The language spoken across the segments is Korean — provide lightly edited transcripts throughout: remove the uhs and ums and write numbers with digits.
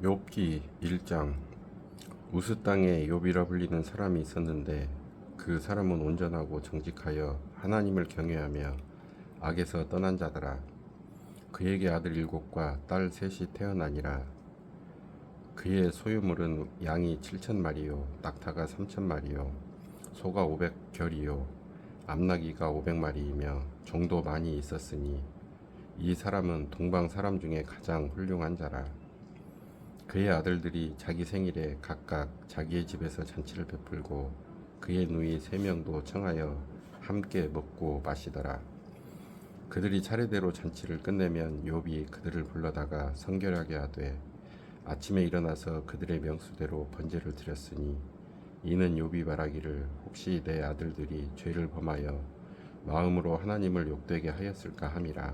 욥기 1장. 우스 땅에 욥이라 불리는 사람이 있었는데 그 사람은 온전하고 정직하여 하나님을 경외하며 악에서 떠난 자더라. 그에게 아들 7과 딸 3이 태어나니라. 그의 소유물은 양이 7,000마리요 낙타가 3,000마리요 소가 500결이요 암나귀가 500마리이며 종도 많이 있었으니 이 사람은 동방 사람 중에 가장 훌륭한 자라. 그의 아들들이 자기 생일에 각각 자기의 집에서 잔치를 베풀고 그의 누이 3명도 청하여 함께 먹고 마시더라. 그들이 차례대로 잔치를 끝내면 욥이 그들을 불러다가 성결하게 하되 아침에 일어나서 그들의 명수대로 번제를 드렸으니 이는 욥이 말하기를 혹시 내 아들들이 죄를 범하여 마음으로 하나님을 욕되게 하였을까 함이라.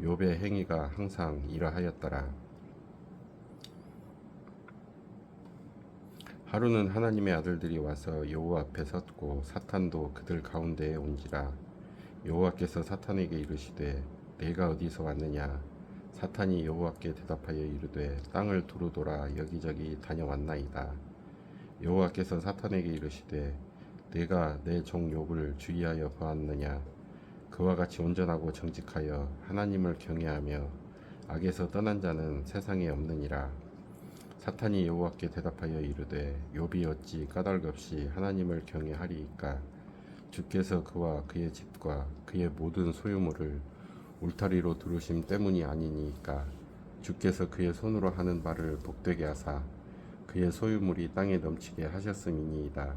욥의 행위가 항상 이러하였더라. 하루는 하나님의 아들들이 와서 여호와 앞에 섰고 사탄도 그들 가운데에 온지라. 여호와께서 사탄에게 이르시되 내가 어디서 왔느냐. 사탄이 여호와께 대답하여 이르되 땅을 두루 돌아 여기저기 다녀왔나이다. 여호와께서 사탄에게 이르시되 내가 내 종 욥을 주의하여 보았느냐. 그와 같이 온전하고 정직하여 하나님을 경외하며 악에서 떠난 자는 세상에 없느니라. 사탄이 여호와께 대답하여 이르되 욥이 어찌 까닭없이 하나님을 경외하리이까. 주께서 그와 그의 집과 그의 모든 소유물을 울타리로 두르심 때문이 아니니까. 주께서 그의 손으로 하는 바를 복되게 하사 그의 소유물이 땅에 넘치게 하셨음이니이다.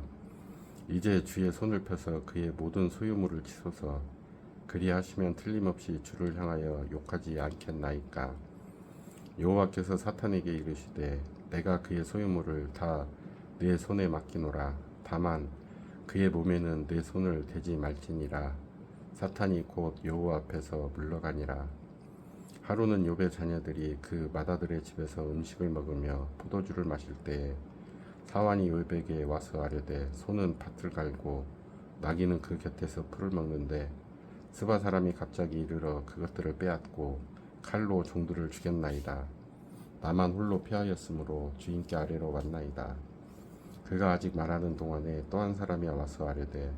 이제 주의 손을 펴서 그의 모든 소유물을 치소서. 그리하시면 틀림없이 주를 향하여 욕하지 않겠나이까. 여호와께서 사탄에게 이르시되 내가 그의 소유물을 다 내 손에 맡기노라. 다만 그의 몸에는 내 손을 대지 말지니라. 사탄이 곧 여호와 앞에서 물러가니라. 하루는 욥의 자녀들이 그 맏아들의 집에서 음식을 먹으며 포도주를 마실 때에 사환이 욥에게 와서 아뢰되 소는 밭을 갈고 나귀는 그 곁에서 풀을 먹는데 스바 사람이 갑자기 이르러 그것들을 빼앗고 칼로 종들을 죽였나이다. 나만 홀로 피하였으므로 주인께 아래로 왔나이다. 그가 아직 말하는 동안에 또 한 사람이 와서 아뢰되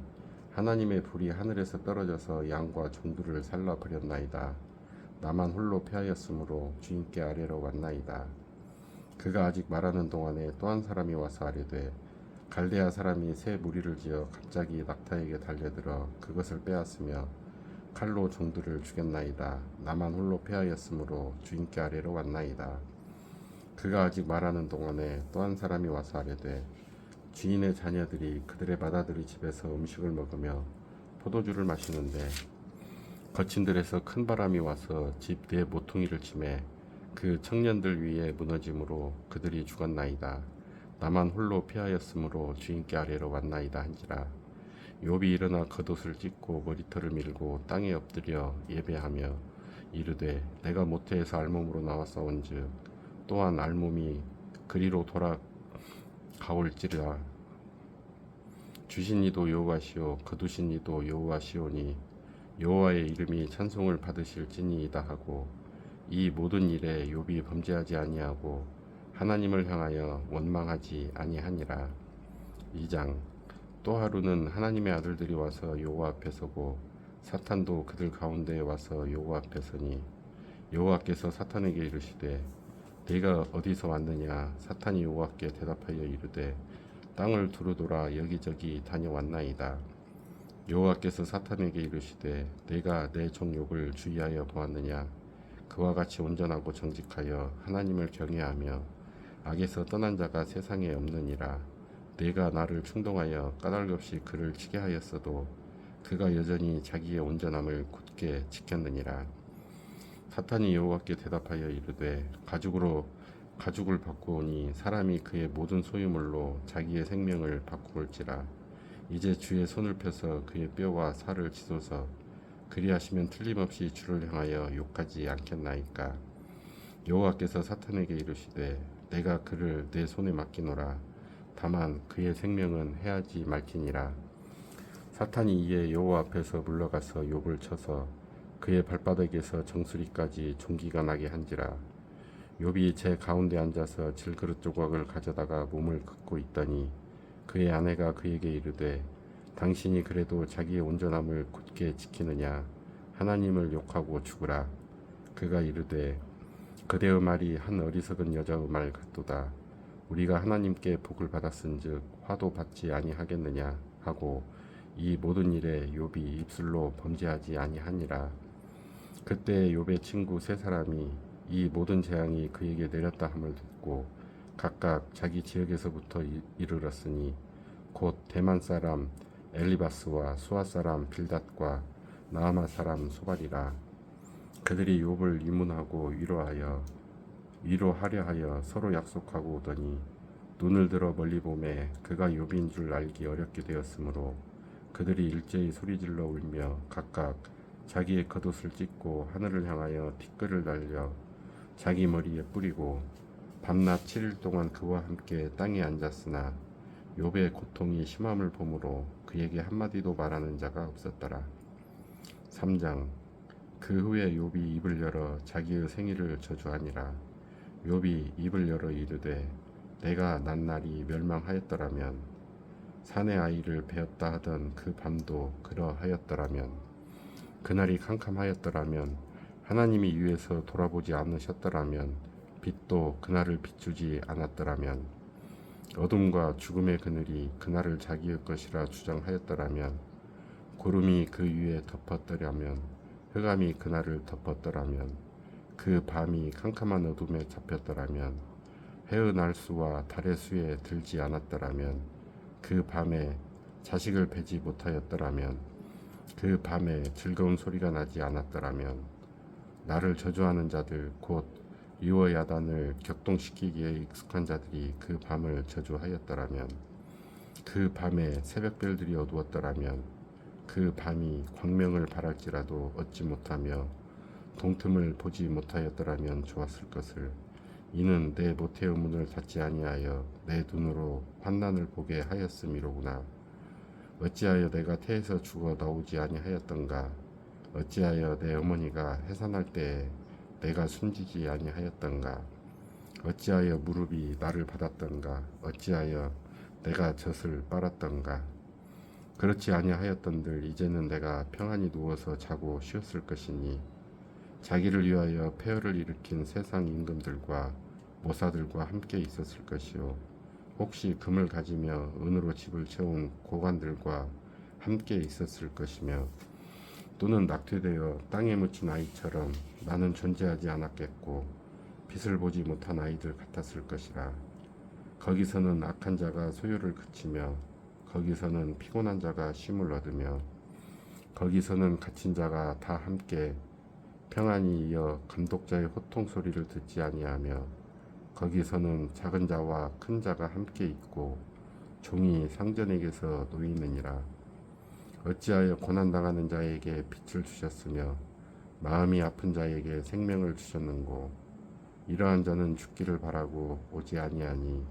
하나님의 불이 하늘에서 떨어져서 양과 종들을 살라 버렸나이다. 나만 홀로 피하였으므로 주인께 아래로 왔나이다. 그가 아직 말하는 동안에 또 한 사람이 와서 아뢰되 갈대아 사람이 새 무리를 지어 갑자기 낙타에게 달려들어 그것을 빼앗으며 칼로 종들을 죽였나이다. 나만 홀로 피하였으므로 주인께 아래로 왔나이다. 그가 아직 말하는 동안에 또 한 사람이 와서 아뢰되 주인의 자녀들이 그들의 맏아들의 집에서 음식을 먹으며 포도주를 마시는데 거친 들에서 큰 바람이 와서 집 내 모퉁이를 치매 그 청년들 위에 무너짐으로 그들이 죽었나이다. 나만 홀로 피하였으므로 주인께 아래로 왔나이다 한지라. 욥이 일어나 겉옷을 찢고 머리털을 밀고 땅에 엎드려 예배하며 이르되 내가 모태에서 알몸으로 나왔사온즉 또한 알몸이 그리로 돌아가올지라. 주신 이도 여호와시오 거두신 이도 여호와시오니 여호와의 이름이 찬송을 받으실지니이다 하고 이 모든 일에 욥이 범죄하지 아니하고 하나님을 향하여 원망하지 아니하니라. 2장. 또 하루는 하나님의 아들들이 와서 여호와 앞에 서고 사탄도 그들 가운데에 와서 여호와 앞에 서니 여호와께서 사탄에게 이르시되 내가 어디서 왔느냐. 사탄이 여호와께 대답하여 이르되 땅을 두루 돌아 여기저기 다녀왔나이다. 여호와께서 사탄에게 이르시되 내가 내 종 욥을 주의하여 보았느냐. 그와 같이 온전하고 정직하여 하나님을 경외하며 악에서 떠난 자가 세상에 없느니라. 내가 나를 충동하여 까닭없이 그를 치게 하였어도 그가 여전히 자기의 온전함을 굳게 지켰느니라. 사탄이 여호와께 대답하여 이르되 가죽을 바꾸오니 사람이 그의 모든 소유물로 자기의 생명을 바꾸올지라. 이제 주의 손을 펴서 그의 뼈와 살을 치소서. 그리하시면 틀림없이 주를 향하여 욕하지 않겠나이까. 여호와께서 사탄에게 이르시되 내가 그를 내 손에 맡기노라. 다만 그의 생명은 해하지 말지니라. 사탄이 이에 여호와 앞에서 물러가서 욥을 쳐서 그의 발바닥에서 정수리까지 종기가 나게 한지라. 욥이 제 가운데 앉아서 질그릇 조각을 가져다가 몸을 긋고 있더니 그의 아내가 그에게 이르되 당신이 그래도 자기의 온전함을 굳게 지키느냐 하나님을 욕하고 죽으라. 그가 이르되 그대의 말이 한 어리석은 여자의 말 같도다. 우리가 하나님께 복을 받았은즉 화도 받지 아니하겠느냐 하고 이 모든 일에 욥이 입술로 범죄하지 아니하니라. 그때 욥의 친구 세 사람이 이 모든 재앙이 그에게 내렸다 함을 듣고 각각 자기 지역에서부터 이르렀으니 곧 대만 사람 엘리바스와 수아 사람 빌닷과 나아마 사람 소발이라. 그들이 욥을 위문하고 위로하려 하여 서로 약속하고 오더니 눈을 들어 멀리 보매 그가 욥인 줄 알기 어렵게 되었으므로 그들이 일제히 소리질러 울며 각각 자기의 겉옷을 찢고 하늘을 향하여 티끌을 날려 자기 머리에 뿌리고 밤낮 7일 동안 그와 함께 땅에 앉았으나 욥의 고통이 심함을 보므로 그에게 한마디도 말하는 자가 없었더라. 3장. 그 후에 욥이 입을 열어 자기의 생일을 저주하니라. 욥이 입을 열어 이르되 내가 난 날이 멸망하였더라면 사내 아이를 베었다 하던 그 밤도 그러하였더라면 그날이 캄캄하였더라면 하나님이 위에서 돌아보지 않으셨더라면 빛도 그날을 비추지 않았더라면 어둠과 죽음의 그늘이 그날을 자기의 것이라 주장하였더라면 구름이 그 위에 덮었더라면 흑암이 그날을 덮었더라면 그 밤이 캄캄한 어둠에 잡혔더라면 해의 날수와 달의 수에 들지 않았더라면 그 밤에 자식을 베지 못하였더라면 그 밤에 즐거운 소리가 나지 않았더라면 나를 저주하는 자들 곧 유어 야단을 격동시키기에 익숙한 자들이 그 밤을 저주하였더라면 그 밤에 새벽별들이 어두웠더라면 그 밤이 광명을 바랄지라도 얻지 못하며 동틈을 보지 못하였더라면 좋았을 것을. 이는 내 모태의 문을 닫지 아니하여 내 눈으로 환난을 보게 하였음이로구나. 어찌하여 내가 태에서 죽어 나오지 아니하였던가. 어찌하여 내 어머니가 해산할 때에 내가 숨지지 아니하였던가. 어찌하여 무릎이 나를 받았던가. 어찌하여 내가 젖을 빨았던가. 그렇지 아니하였던들 이제는 내가 평안히 누워서 자고 쉬었을 것이니 자기를 위하여 폐허를 일으킨 세상 임금들과 모사들과 함께 있었을 것이요 혹시 금을 가지며 은으로 집을 채운 고관들과 함께 있었을 것이며 또는 낙태되어 땅에 묻힌 아이처럼 나는 존재하지 않았겠고 빛을 보지 못한 아이들 같았을 것이라. 거기서는 악한 자가 소유를 그치며 거기서는 피곤한 자가 쉼을 얻으며 거기서는 갇힌 자가 다 함께 평안히 이어 감독자의 호통 소리를 듣지 아니하며 거기서는 작은 자와 큰 자가 함께 있고 종이 상전에게서 놓이느니라. 어찌하여 고난당하는 자에게 빛을 주셨으며 마음이 아픈 자에게 생명을 주셨는고. 이러한 자는 죽기를 바라고 오지 아니하니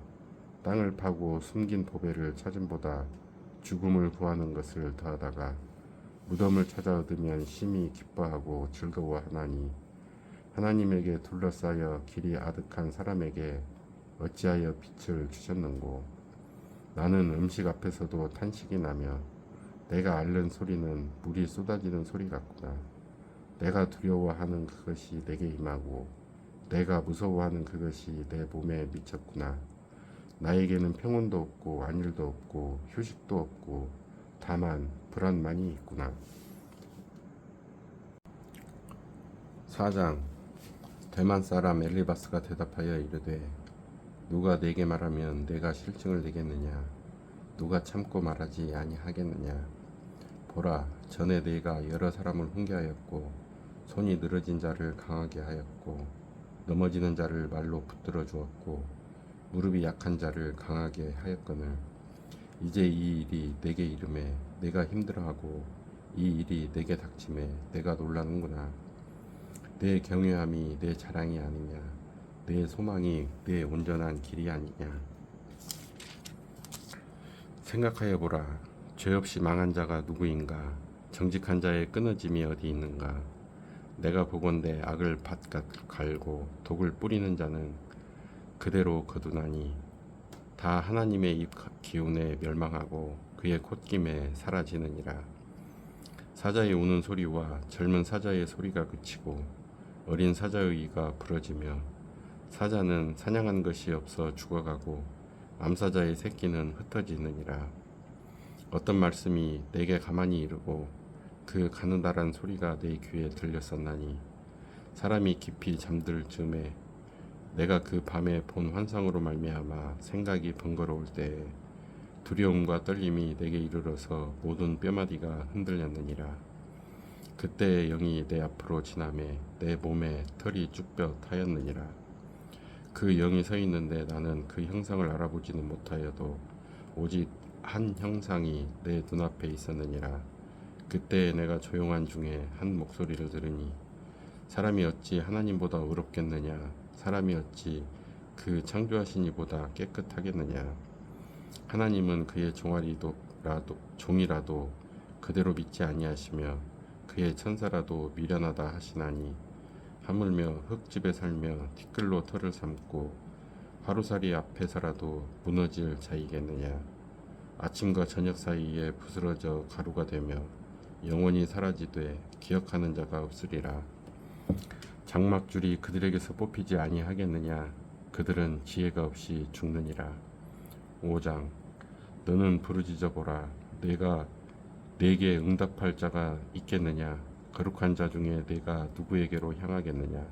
땅을 파고 숨긴 보배를 찾음보다 죽음을 구하는 것을 더하다가 무덤을 찾아 얻으면 심히 기뻐하고 즐거워하나니 하나님에게 둘러싸여 길이 아득한 사람에게 어찌하여 빛을 주셨는고. 나는 음식 앞에서도 탄식이 나며 내가 앓는 소리는 물이 쏟아지는 소리 같구나. 내가 두려워하는 그것이 내게 임하고 내가 무서워하는 그것이 내 몸에 미쳤구나. 나에게는 평온도 없고 안일도 없고 휴식도 없고 다만 불안만이 있구나. 4장. 대만 사람 엘리바스가 대답하여 이르되 누가 내게 말하면 내가 실증을 내겠느냐. 누가 참고 말하지 아니하겠느냐. 보라, 전에 내가 여러 사람을 훈계하였고 손이 늘어진 자를 강하게 하였고 넘어지는 자를 말로 붙들어 주었고 무릎이 약한 자를 강하게 하였거늘 이제 이 일이 내게 이름에 내가 힘들어하고 이 일이 내게 닥침에 내가 놀라는구나. 내 경외함이 내 자랑이 아니냐. 내 소망이 내 온전한 길이 아니냐. 생각하여 보라. 죄 없이 망한 자가 누구인가. 정직한 자의 끊어짐이 어디 있는가. 내가 보건대 악을 밭 갈고 독을 뿌리는 자는 그대로 거두나니 다 하나님의 입 기운에 멸망하고 그의 콧김에 사라지느니라. 사자의 우는 소리와 젊은 사자의 소리가 그치고 어린 사자의 이가 부러지며 사자는 사냥한 것이 없어 죽어가고 암사자의 새끼는 흩어지느니라. 어떤 말씀이 내게 가만히 이르고 그 가느다란 소리가 내 귀에 들렸었나니 사람이 깊이 잠들 즈음에 내가 그 밤에 본 환상으로 말미암아 생각이 번거로울 때에 두려움과 떨림이 내게 이르러서 모든 뼈마디가 흔들렸느니라. 그때 영이 내 앞으로 지나매 내 몸에 털이 쭉뼈 타였느니라. 그 영이 서 있는데 나는 그 형상을 알아보지는 못하여도 오직 한 형상이 내 눈앞에 있었느니라. 그때 내가 조용한 중에 한 목소리를 들으니 사람이 어찌 하나님보다 의롭겠느냐, 사람이 어찌 그 창조하신 이보다 깨끗하겠느냐. 하나님은 그의 종이라도 그대로 믿지 아니하시며 그의 천사라도 미련하다 하시나니 하물며 흙집에 살며 티끌로 털을 삼고 하루살이 앞에서라도 무너질 자이겠느냐. 아침과 저녁 사이에 부스러져 가루가 되며 영원히 사라지되 기억하는 자가 없으리라. 장막줄이 그들에게서 뽑히지 아니하겠느냐. 그들은 지혜가 없이 죽느니라. 5장. 너는 부르짖어 보라. 내가 내게 응답할 자가 있겠느냐. 거룩한 자 중에 내가 누구에게로 향하겠느냐.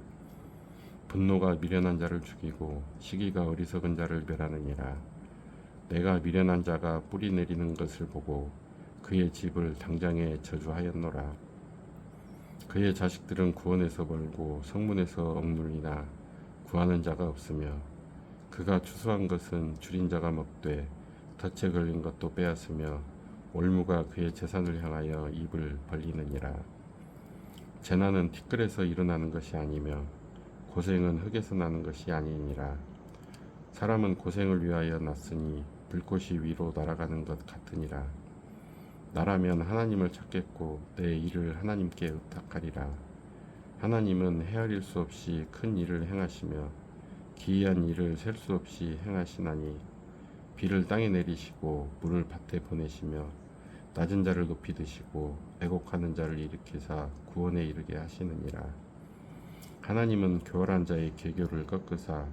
분노가 미련한 자를 죽이고 시기가 어리석은 자를 멸하느니라. 내가 미련한 자가 뿌리 내리는 것을 보고 그의 집을 당장에 저주하였노라. 그의 자식들은 구원에서 멀고 성문에서 억눌리나 구하는 자가 없으며 그가 추수한 것은 줄인 자가 먹되 덫에 걸린 것도 빼앗으며 올무가 그의 재산을 향하여 입을 벌리느니라. 재난은 티끌에서 일어나는 것이 아니며 고생은 흙에서 나는 것이 아니니라. 사람은 고생을 위하여 났으니 불꽃이 위로 날아가는 것 같으니라. 나라면 하나님을 찾겠고 내 일을 하나님께 의탁하리라. 하나님은 헤아릴 수 없이 큰 일을 행하시며 기이한 일을 셀 수 없이 행하시나니 비를 땅에 내리시고 물을 밭에 보내시며 낮은 자를 높이 드시고 애곡하는 자를 일으키사 구원에 이르게 하시느니라. 하나님은 교활한 자의 계교를 꺾으사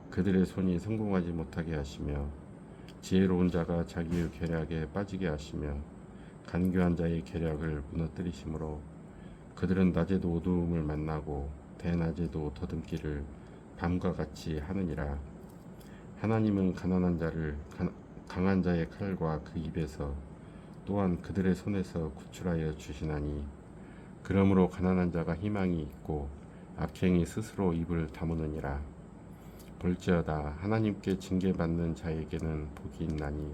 그들의 손이 성공하지 못하게 하시며 지혜로운 자가 자기의 계략에 빠지게 하시며 간교한 자의 계략을 무너뜨리시므로 그들은 낮에도 어두움을 만나고 대낮에도 더듬기를 밤과 같이 하느니라. 하나님은 가난한 자를 강한 자의 칼과 그 입에서 또한 그들의 손에서 구출하여 주시나니 그러므로 가난한 자가 희망이 있고 악행이 스스로 입을 다무느니라. 볼지어다 하나님께 징계받는 자에게는 복이 있나니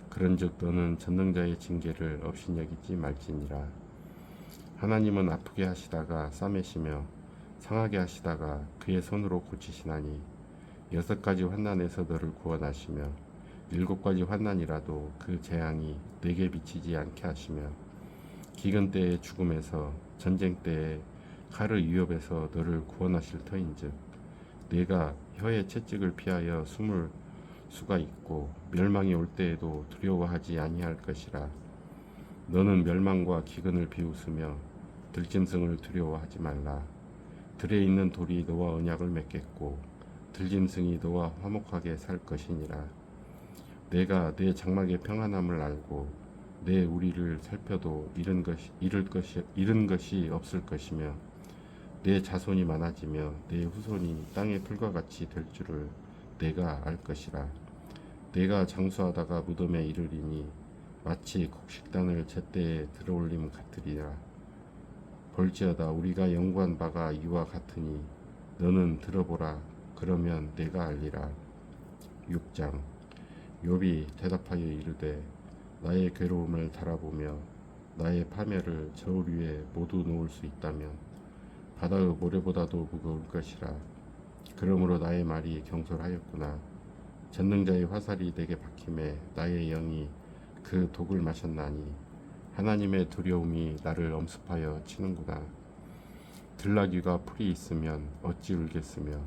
그런즉 너는 전능자의 징계를 업신여기지 말지니라. 하나님은 아프게 하시다가 싸매시며 상하게 하시다가 그의 손으로 고치시나니 6가지 환난에서 너를 구원하시며 7가지 환난이라도 그 재앙이 내게 미치지 않게 하시며 기근 때의 죽음에서 전쟁 때의 칼의 위협에서 너를 구원하실 터인즉 내가 혀의 채찍을 피하여 숨을 수가 있고 멸망이 올 때에도 두려워하지 아니할 것이라. 너는 멸망과 기근을 비웃으며 들짐승을 두려워하지 말라. 들에 있는 돌이 너와 언약을 맺겠고 들짐승이 너와 화목하게 살 것이니라. 내가 내 장막의 평안함을 알고 내 우리를 살펴도 잃은 것이 없을 것이며 내 자손이 많아지며 내 후손이 땅의 풀과 같이 될 줄을 내가 알 것이라. 내가 장수하다가 무덤에 이르리니 마치 곡식단을 제때에 들어올림 같으리라. 볼지어다 우리가 연구한 바가 이와 같으니 너는 들어보라. 그러면 내가 알리라. 6장. 욥이 대답하여 이르되 나의 괴로움을 달아보며 나의 파멸을 저울 위에 모두 놓을 수 있다면 바다의 모래보다도 무거울 것이라. 그러므로 나의 말이 경솔하였구나. 전능자의 화살이 내게 박힘에 나의 영이 그 독을 마셨나니 하나님의 두려움이 나를 엄습하여 치는구나. 들나귀가 풀이 있으면 어찌 울겠으며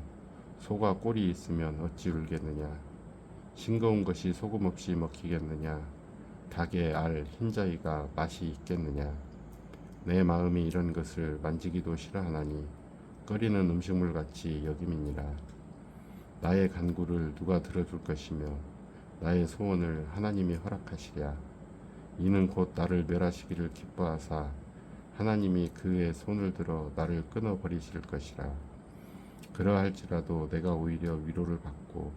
소가 꼴이 있으면 어찌 울겠느냐. 싱거운 것이 소금 없이 먹히겠느냐. 닭의 알 흰자위가 맛이 있겠느냐. 내 마음이 이런 것을 만지기도 싫어하나니 끓이는 음식물 같이 여김이니라. 나의 간구를 누가 들어줄 것이며 나의 소원을 하나님이 허락하시랴. 이는 곧 나를 멸하시기를 기뻐하사 하나님이 그의 손을 들어 나를 끊어버리실 것이라. 그러할지라도 내가 오히려 위로를 받고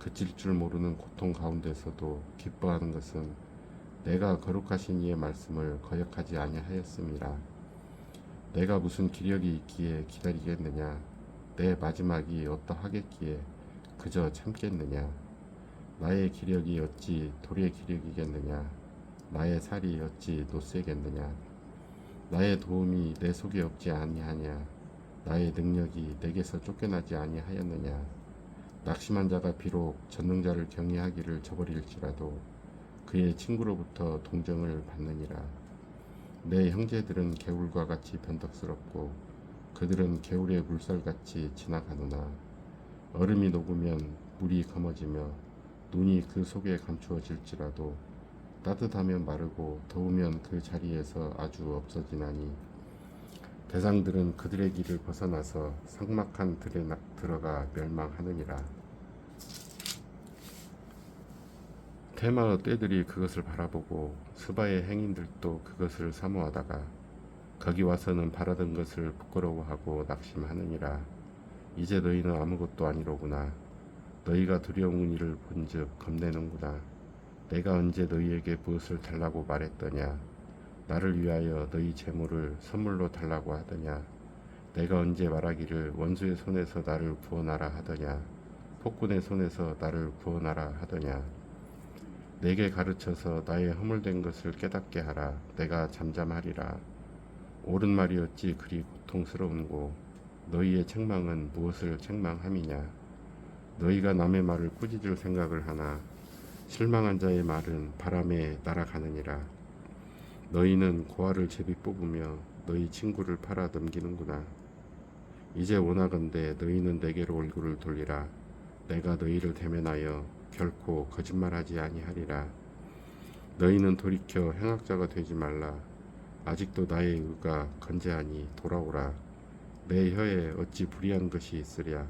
그칠 줄 모르는 고통 가운데서도 기뻐하는 것은 내가 거룩하신 이의 말씀을 거역하지 아니하였음이라. 내가 무슨 기력이 있기에 기다리겠느냐. 내 마지막이 어떠하겠기에 그저 참겠느냐. 나의 기력이 어찌 돌의 기력이겠느냐. 나의 살이 어찌 노쇠겠느냐. 나의 도움이 내 속에 없지 아니하냐. 나의 능력이 내게서 쫓겨나지 아니하였느냐. 낙심한 자가 비록 전능자를 경외하기를 저버릴지라도 그의 친구로부터 동정을 받느니라. 내 형제들은 개울과 같이 변덕스럽고 그들은 개울의 물살같이 지나가느나 얼음이 녹으면 물이 검어지며 눈이 그 속에 감추어질지라도 따뜻하면 마르고 더우면 그 자리에서 아주 없어지나니 대상들은 그들의 길을 벗어나서 삭막한 들에 들어가 멸망하느니라. 테마의 떼들이 그것을 바라보고 스바의 행인들도 그것을 사모하다가 거기 와서는 바라던 것을 부끄러워하고 낙심하느니라. 이제 너희는 아무것도 아니로구나. 너희가 두려운 일을 본즉 겁내는구나. 내가 언제 너희에게 무엇을 달라고 말했더냐. 나를 위하여 너희 재물을 선물로 달라고 하더냐. 내가 언제 말하기를 원수의 손에서 나를 구원하라 하더냐. 폭군의 손에서 나를 구원하라 하더냐. 내게 가르쳐서 나의 허물된 것을 깨닫게 하라. 내가 잠잠하리라. 옳은 말이 어찌 그리 고통스러운고 너희의 책망은 무엇을 책망함이냐. 너희가 남의 말을 꾸짖을 생각을 하나 실망한 자의 말은 바람에 날아가느니라. 너희는 고아를 제비 뽑으며 너희 친구를 팔아 넘기는구나. 이제 원하건대 너희는 내게로 얼굴을 돌리라. 내가 너희를 대면하여 결코 거짓말하지 아니하리라. 너희는 돌이켜 행악자가 되지 말라. 아직도 나의 의가 건재하니 돌아오라. 내 혀에 어찌 불의한 것이 있으랴.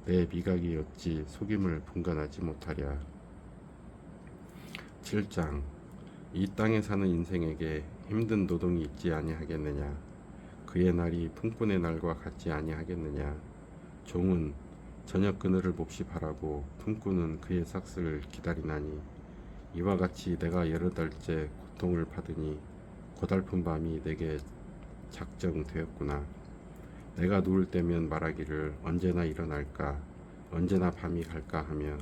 내 미각이 어찌 속임을 분간하지 못하랴. 7장. 이 땅에 사는 인생에게 힘든 노동이 있지 아니하겠느냐. 그의 날이 품꾼의 날과 같지 아니하겠느냐. 종은 저녁 그늘을 몹시 바라고 품꾼은 그의 삭슬을 기다리나니 이와 같이 내가 여러 달째 고통을 받으니 고달픈 밤이 내게 작정되었구나. 내가 누울 때면 말하기를 언제나 일어날까, 언제나 밤이 갈까 하며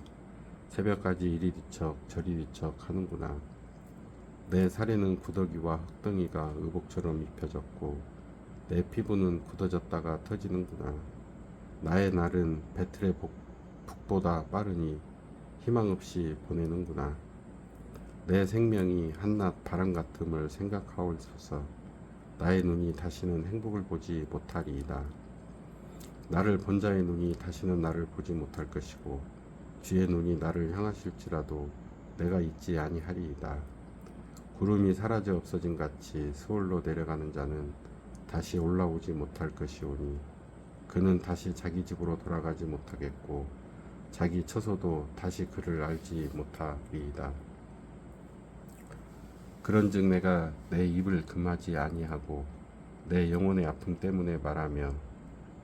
새벽까지 이리 뒤척 저리 뒤척 하는구나. 내 살에는 구더기와 흙덩이가 의복처럼 입혀졌고 내 피부는 굳어졌다가 터지는구나. 나의 날은 배틀의 북보다 빠르니 희망 없이 보내는구나. 내 생명이 한낮 바람 같음을 생각하옵소서. 나의 눈이 다시는 행복을 보지 못하리이다. 나를 본 자의 눈이 다시는 나를 보지 못할 것이고 주의 눈이 나를 향하실지라도 내가 잊지 아니하리이다. 구름이 사라져 없어진 같이 스올로 내려가는 자는 다시 올라오지 못할 것이오니 그는 다시 자기 집으로 돌아가지 못하겠고 자기 처소도 다시 그를 알지 못하리이다. 그런즉 내가 내 입을 금하지 아니하고 내 영혼의 아픔 때문에 말하며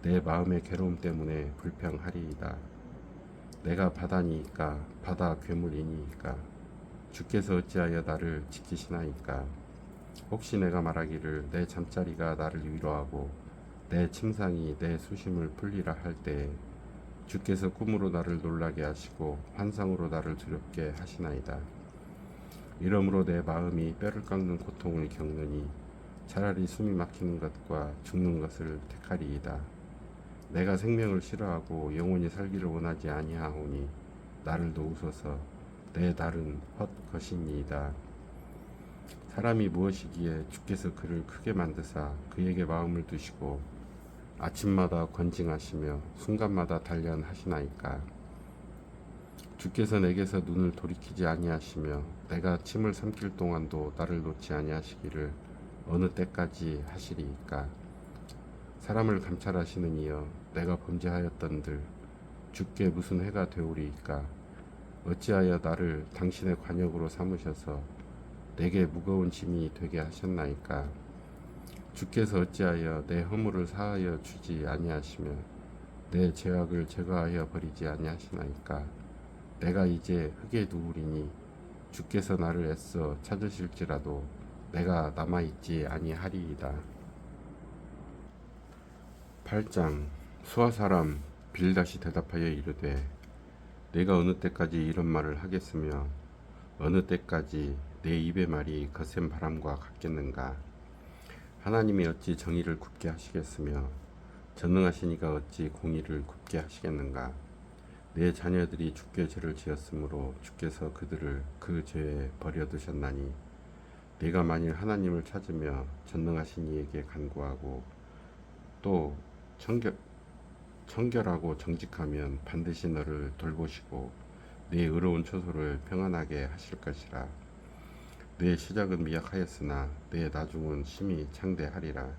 내 마음의 괴로움 때문에 불평하리이다. 내가 바다니이까 바다 괴물이니이까 주께서 어찌하여 나를 지키시나이까. 혹시 내가 말하기를 내 잠자리가 나를 위로하고 내 침상이 내 수심을 풀리라 할 때에 주께서 꿈으로 나를 놀라게 하시고 환상으로 나를 두렵게 하시나이다. 이러므로 내 마음이 뼈를 깎는 고통을 겪느니 차라리 숨이 막히는 것과 죽는 것을 택하리이다. 내가 생명을 싫어하고 영원히 살기를 원하지 아니하오니 나를 도우소서. 내 날은 헛것이니이다. 사람이 무엇이기에 주께서 그를 크게 만드사 그에게 마음을 두시고 아침마다 권징하시며 순간마다 단련하시나이까. 주께서 내게서 눈을 돌이키지 아니하시며 내가 침을 삼킬 동안도 나를 놓지 아니하시기를 어느 때까지 하시리이까. 사람을 감찰하시는 이여 내가 범죄하였던들 주께 무슨 해가 되오리이까. 어찌하여 나를 당신의 관역으로 삼으셔서 내게 무거운 짐이 되게 하셨나이까. 주께서 어찌하여 내 허물을 사하여 주지 아니하시며 내 죄악을 제거하여 버리지 아니하시나이까. 내가 이제 흙에 누우리니 주께서 나를 애써 찾으실지라도 내가 남아있지 아니하리이다. 8장. 수아 사람 빌닷이 대답하여 이르되 내가 어느 때까지 이런 말을 하겠으며 어느 때까지 내 입의 말이 거센 바람과 같겠는가. 하나님이 어찌 정의를 굽게 하시겠으며 전능하신 이가 어찌 공의를 굽게 하시겠는가. 내 자녀들이 주께 죄를 지었으므로 주께서 그들을 그 죄에 버려두셨나니 내가 만일 하나님을 찾으며 전능하신 이에게 간구하고 또 청결하고 정직하면 반드시 너를 돌보시고 네 의로운 초소를 평안하게 하실 것이라. 내 시작은 미약하였으나 내 나중은 심히 창대하리라.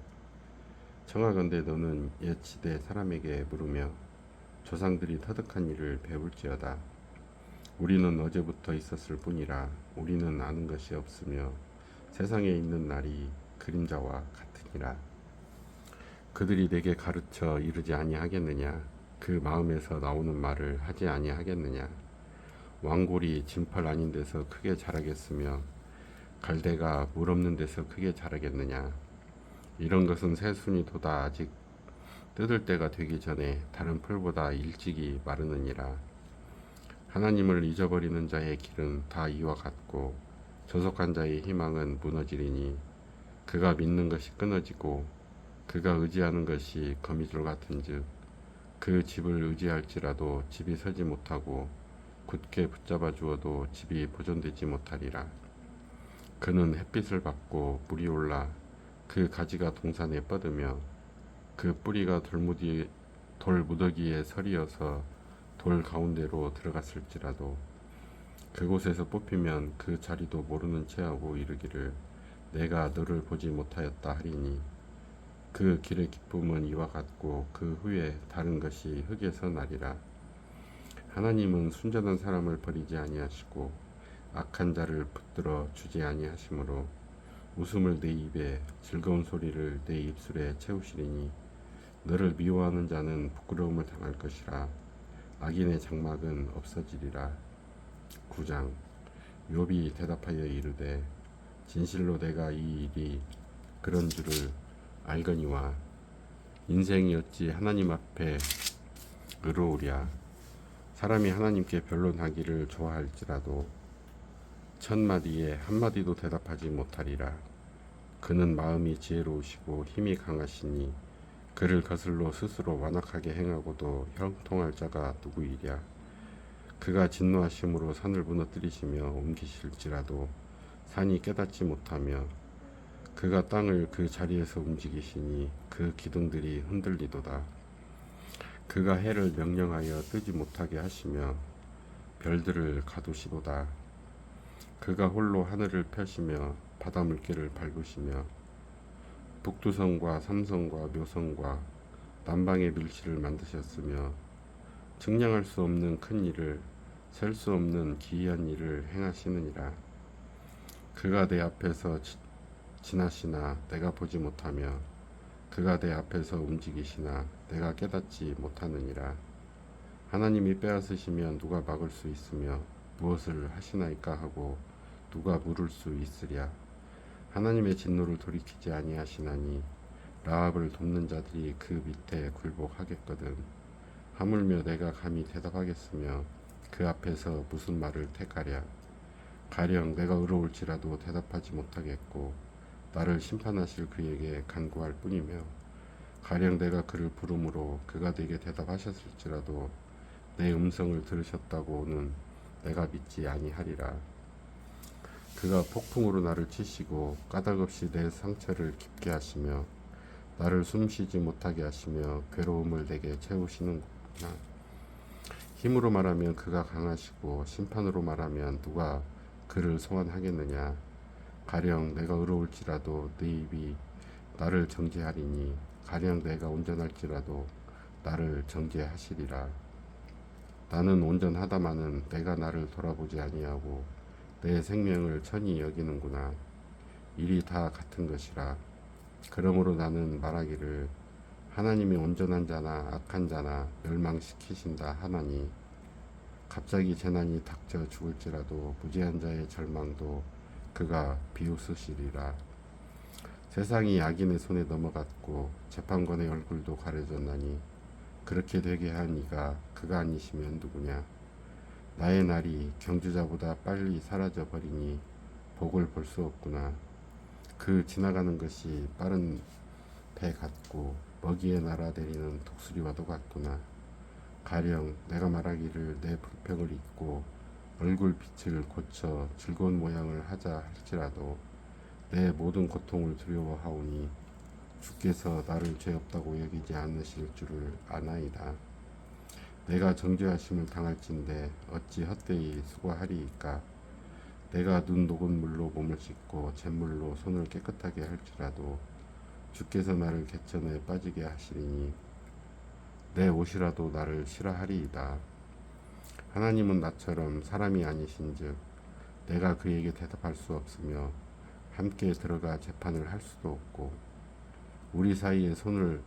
청하건대 너는 옛 시대 사람에게 물으며 조상들이 터득한 일을 배울지어다. 우리는 어제부터 있었을 뿐이라 우리는 아는 것이 없으며 세상에 있는 날이 그림자와 같으니라. 그들이 내게 가르쳐 이르지 아니하겠느냐. 그 마음에서 나오는 말을 하지 아니하겠느냐. 왕골이 진펄 아닌 데서 크게 자라겠으며 갈대가 물 없는 데서 크게 자라겠느냐. 이런 것은 새순이 돋아 아직 뜯을 때가 되기 전에 다른 풀보다 일찍이 마르느니라. 하나님을 잊어버리는 자의 길은 다 이와 같고 조속한 자의 희망은 무너지리니 그가 믿는 것이 끊어지고 그가 의지하는 것이 거미줄 같은즉 그 집을 의지할지라도 집이 서지 못하고 굳게 붙잡아 주어도 집이 보존되지 못하리라. 그는 햇빛을 받고 물이 올라 그 가지가 동산에 뻗으며 그 뿌리가 돌무더기에 서리어서 돌 가운데로 들어갔을지라도 그곳에서 뽑히면 그 자리도 모르는 체하고 이르기를 내가 너를 보지 못하였다 하리니 그 길의 기쁨은 이와 같고 그 후에 다른 것이 흙에서 나리라. 하나님은 순전한 사람을 버리지 아니하시고 악한 자를 붙들어 주지 아니하시므로 웃음을 내 입에 즐거운 소리를 내 입술에 채우시리니 너를 미워하는 자는 부끄러움을 당할 것이라. 악인의 장막은 없어지리라. 9장. 욥이 대답하여 이르되 진실로 내가 이 일이 그런 줄을 알거니와 인생이 어찌 하나님 앞에 의로우랴. 사람이 하나님께 변론하기를 좋아할지라도 천마디에 한마디도 대답하지 못하리라. 그는 마음이 지혜로우시고 힘이 강하시니 그를 거슬러 스스로 완악하게 행하고도 형통할 자가 누구이랴. 그가 진노하심으로 산을 무너뜨리시며 옮기실지라도 산이 깨닫지 못하며 그가 땅을 그 자리에서 움직이시니 그 기둥들이 흔들리도다. 그가 해를 명령하여 뜨지 못하게 하시며 별들을 가두시도다. 그가 홀로 하늘을 펴시며 바다 물결을 밟으시며 북두성과 삼성과 묘성과 남방의 밀치를 만드셨으며 측량할 수 없는 큰 일을 셀 수 없는 기이한 일을 행하시느니라. 그가 내 앞에서 지나시나 내가 보지 못하며 그가 내 앞에서 움직이시나 내가 깨닫지 못하느니라. 하나님이 빼앗으시면 누가 막을 수 있으며 무엇을 하시나이까 하고 누가 물을 수 있으랴. 하나님의 진노를 돌이키지 아니하시나니 라합을 돕는 자들이 그 밑에 굴복하겠거든. 하물며 내가 감히 대답하겠으며 그 앞에서 무슨 말을 택하랴. 가령 내가 의로울지라도 대답하지 못하겠고 나를 심판하실 그에게 간구할 뿐이며 가령 내가 그를 부르므로 그가 내게 대답하셨을지라도 내 음성을 들으셨다고는 내가 믿지 아니하리라. 그가 폭풍으로 나를 치시고 까닭없이 내 상처를 깊게 하시며 나를 숨쉬지 못하게 하시며 괴로움을 내게 채우시는구나. 힘으로 말하면 그가 강하시고 심판으로 말하면 누가 그를 소환하겠느냐. 가령 내가 의로울지라도 네 입이 나를 정죄하리니 가령 내가 온전할지라도 나를 정죄하시리라. 나는 온전하다마는 내가 나를 돌아보지 아니하고 내 생명을 천히 여기는구나. 일이 다 같은 것이라. 그러므로 나는 말하기를 하나님이 온전한 자나 악한 자나 멸망시키신다 하나니 갑자기 재난이 닥쳐 죽을지라도 무죄한 자의 절망도 그가 비웃으시리라. 세상이 악인의 손에 넘어갔고 재판관의 얼굴도 가려졌나니 그렇게 되게 한 이가 그가 아니시면 누구냐. 나의 날이 경주자보다 빨리 사라져 버리니 복을 볼 수 없구나. 그 지나가는 것이 빠른 배 같고 먹이에 날아다니는 독수리와도 같구나. 가령 내가 말하기를 내 불평을 잊고 얼굴 빛을 고쳐 즐거운 모양을 하자 할지라도 내 모든 고통을 두려워하오니 주께서 나를 죄 없다고 여기지 않으실 줄을 아나이다. 내가 정죄하심을 당할진대 어찌 헛되이 수고하리이까. 내가 눈 녹은 물로 몸을 씻고 잿물로 손을 깨끗하게 할지라도 주께서 나를 개천에 빠지게 하시리니 내 옷이라도 나를 싫어하리이다. 하나님은 나처럼 사람이 아니신즉 내가 그에게 대답할 수 없으며 함께 들어가 재판을 할 수도 없고 우리 사이에 손을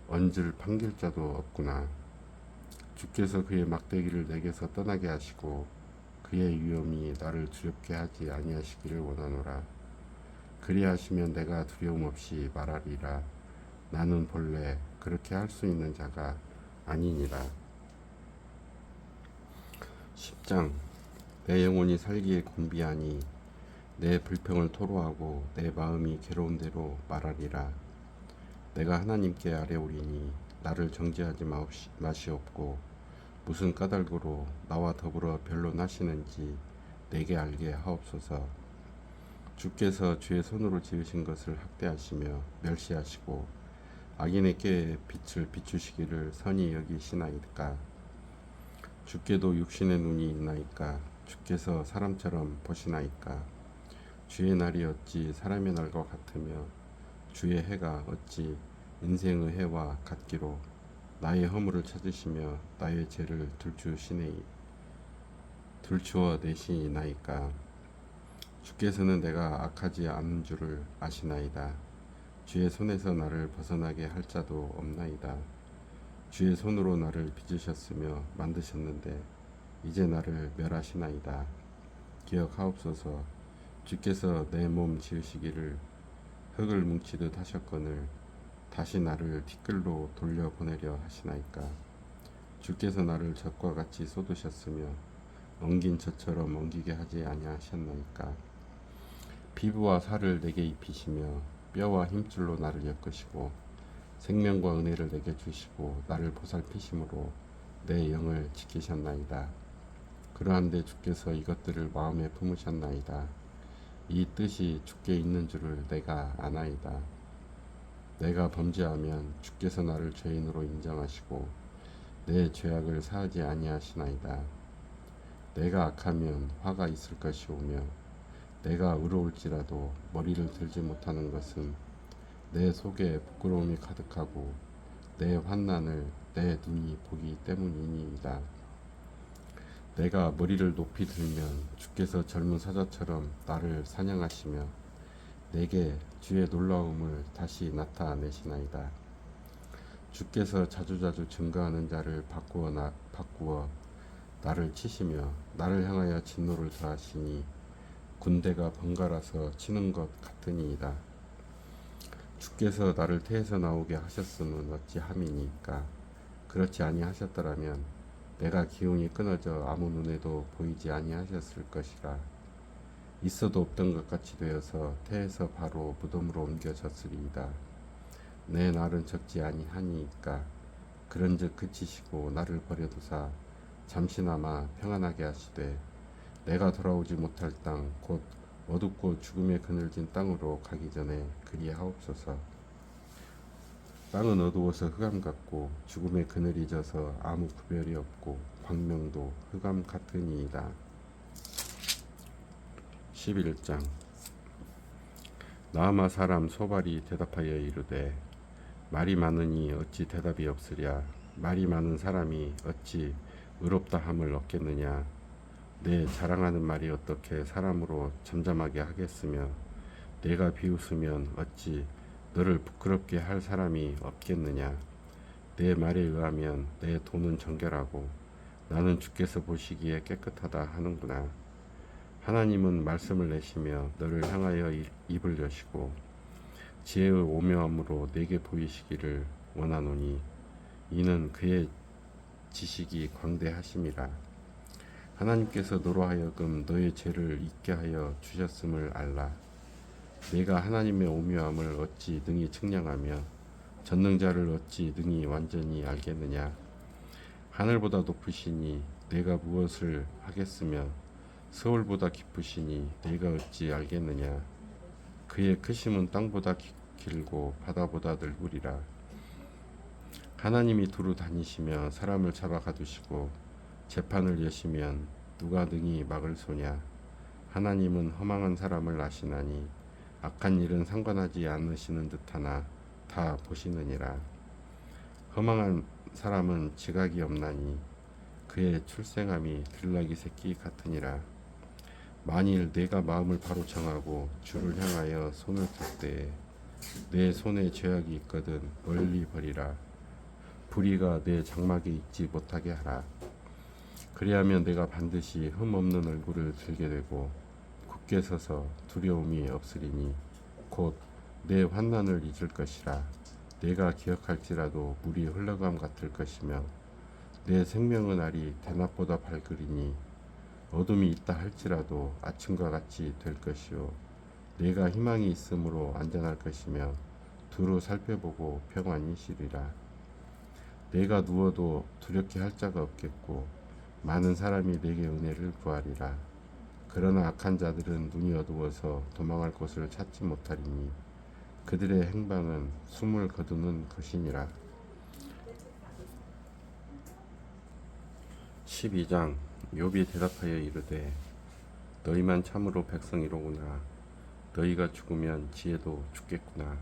얹을 판결자도 없구나. 주께서 그의 막대기를 내게서 떠나게 하시고 그의 위엄이 나를 두렵게 하지 아니하시기를 원하노라. 그리하시면 내가 두려움 없이 말하리라. 나는 본래 그렇게 할 수 있는 자가 아니니라. 10장. 내 영혼이 살기에 곤비하니 내 불평을 토로하고 내 마음이 괴로운 대로 말하리라. 내가 하나님께 아뢰오리니 나를 정죄하지 마시옵고 무슨 까닭으로 나와 더불어 변론하시는지 내게 알게 하옵소서. 주께서 주의 손으로 지으신 것을 학대하시며 멸시하시고 악인에게 빛을 비추시기를 선히 여기시나이까. 주께도 육신의 눈이 있나이까. 주께서 사람처럼 보시나이까. 주의 날이 어찌 사람의 날과 같으며 주의 해가 어찌 인생의 해와 같기로. 나의 허물을 찾으시며 나의 죄를 들추어 내시나이까. 주께서는 내가 악하지 않은 줄을 아시나이다. 주의 손에서 나를 벗어나게 할 자도 없나이다. 주의 손으로 나를 빚으셨으며 만드셨는데 이제 나를 멸하시나이다. 기억하옵소서. 주께서 내 몸 지으시기를 흙을 뭉치듯 하셨거늘 다시 나를 티끌로 돌려보내려 하시나이까. 주께서 나를 젖과 같이 쏟으셨으며 엉긴 젖처럼 엉기게 하지 아니하셨나이까. 피부와 살을 내게 입히시며 뼈와 힘줄로 나를 엮으시고 생명과 은혜를 내게 주시고 나를 보살피심으로 내 영을 지키셨나이다. 그러한데 주께서 이것들을 마음에 품으셨나이다. 이 뜻이 주께 있는 줄을 내가 아나이다. 내가 범죄하면 주께서 나를 죄인으로 인정하시고 내 죄악을 사하지 아니하시나이다. 내가 악하면 화가 있을 것이오며 내가 의로울지라도 머리를 들지 못하는 것은 내 속에 부끄러움이 가득하고 내 환난을 내 눈이 보기 때문이니이다. 내가 머리를 높이 들면 주께서 젊은 사자처럼 나를 사냥하시며 내게 주의 놀라움을 다시 나타내시나이다. 주께서 자주자주 증거하는 자를 바꾸어 나를 치시며 나를 향하여 진노를 더하시니 군대가 번갈아서 치는 것 같으니이다. 주께서 나를 태에서 나오게 하셨음은 어찌함이니까. 그렇지 아니하셨더라면 내가 기운이 끊어져 아무 눈에도 보이지 아니하셨을 것이라. 있어도 없던 것 같이 되어서 태에서 바로 무덤으로 옮겨졌으리이다. 내 날은 적지 아니하니까. 그런즉 그치시고 나를 버려두사 잠시나마 평안하게 하시되 내가 돌아오지 못할 땅 곧 어둡고 죽음에 그늘진 땅으로 가기 전에 그리하옵소서. 땅은 어두워서 흑암 같고 죽음의 그늘이 져서 아무 구별이 없고 광명도 흑암 같으니이다. 11장. 나아마 사람 소발이 대답하여 이르되 말이 많으니 어찌 대답이 없으랴. 말이 많은 사람이 어찌 의롭다 함을 얻겠느냐. 내 자랑하는 말이 어떻게 사람으로 잠잠하게 하겠으며 내가 비웃으면 어찌 너를 부끄럽게 할 사람이 없겠느냐. 내 말에 의하면 내 돈은 정결하고 나는 주께서 보시기에 깨끗하다 하는구나. 하나님은 말씀을 내시며 너를 향하여 입을 여시고 지혜의 오묘함으로 내게 보이시기를 원하노니 이는 그의 지식이 광대하심이라. 하나님께서 너로 하여금 너의 죄를 잊게 하여 주셨음을 알라. 내가 하나님의 오묘함을 어찌 능히 측량하며 전능자를 어찌 능히 완전히 알겠느냐. 하늘보다 높으시니 내가 무엇을 하겠으며 서울보다 깊으시니 내가 어찌 알겠느냐. 그의 크심은 땅보다 길고 바다보다 넓으리라. 하나님이 두루 다니시며 사람을 잡아 가두시고 재판을 여시면 누가 능히 막을 소냐. 하나님은 허망한 사람을 아시나니 악한 일은 상관하지 않으시는 듯하나 다 보시느니라. 허망한 사람은 지각이 없나니 그의 출생함이 들나귀 새끼 같으니라. 만일 내가 마음을 바로 정하고 주를 향하여 손을 들 때에 내 손에 죄악이 있거든 멀리 버리라. 불의가 내 장막에 있지 못하게 하라. 그리하면 내가 반드시 흠없는 얼굴을 들게 되고 굳게 서서 두려움이 없으리니 곧 내 환난을 잊을 것이라. 내가 기억할지라도 물이 흘러감 같을 것이며 내 생명의 날이 대낮보다 밝으리니 어둠이 있다 할지라도 아침과 같이 될 것이요 내가 희망이 있으므로 안전할 것이며 두루 살펴보고 평안히 쉬리라. 내가 누워도 두렵게 할 자가 없겠고 많은 사람이 내게 은혜를 구하리라. 그러나 악한 자들은 눈이 어두워서 도망할 곳을 찾지 못하리니 그들의 행방은 숨을 거두는 것이니라. 12장. 욥이 대답하여 이르되 너희만 참으로 백성이로구나. 너희가 죽으면 지혜도 죽겠구나.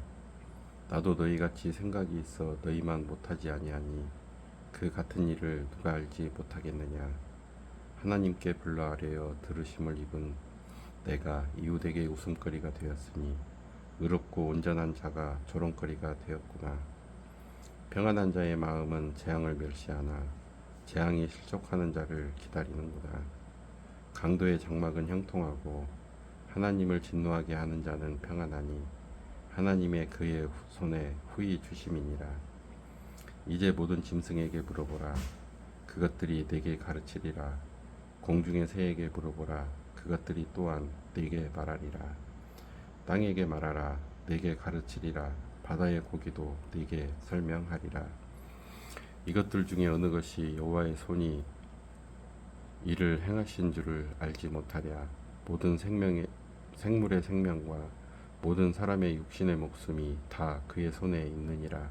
나도 너희같이 생각이 있어 너희만 못하지 아니하니 그 같은 일을 누가 알지 못하겠느냐. 하나님께 불러 아뢰어 들으심을 입은 내가 이웃에게 웃음거리가 되었으니 의롭고 온전한 자가 조롱거리가 되었구나. 평안한 자의 마음은 재앙을 멸시하나 재앙이 실족하는 자를 기다리는구나. 강도의 장막은 형통하고 하나님을 진노하게 하는 자는 평안하니 하나님의 그의 손에 후히 주심이니라. 이제 모든 짐승에게 물어보라. 그것들이 내게 가르치리라. 공중의 새에게 물어보라. 그것들이 또한 내게 말하리라. 땅에게 말하라. 내게 가르치리라. 바다의 고기도 내게 설명하리라. 이것들 중에 어느 것이 여호와의 손이 이를 행하신 줄을 알지 못하랴. 모든 생물의 생명과 모든 사람의 육신의 목숨이 다 그의 손에 있느니라.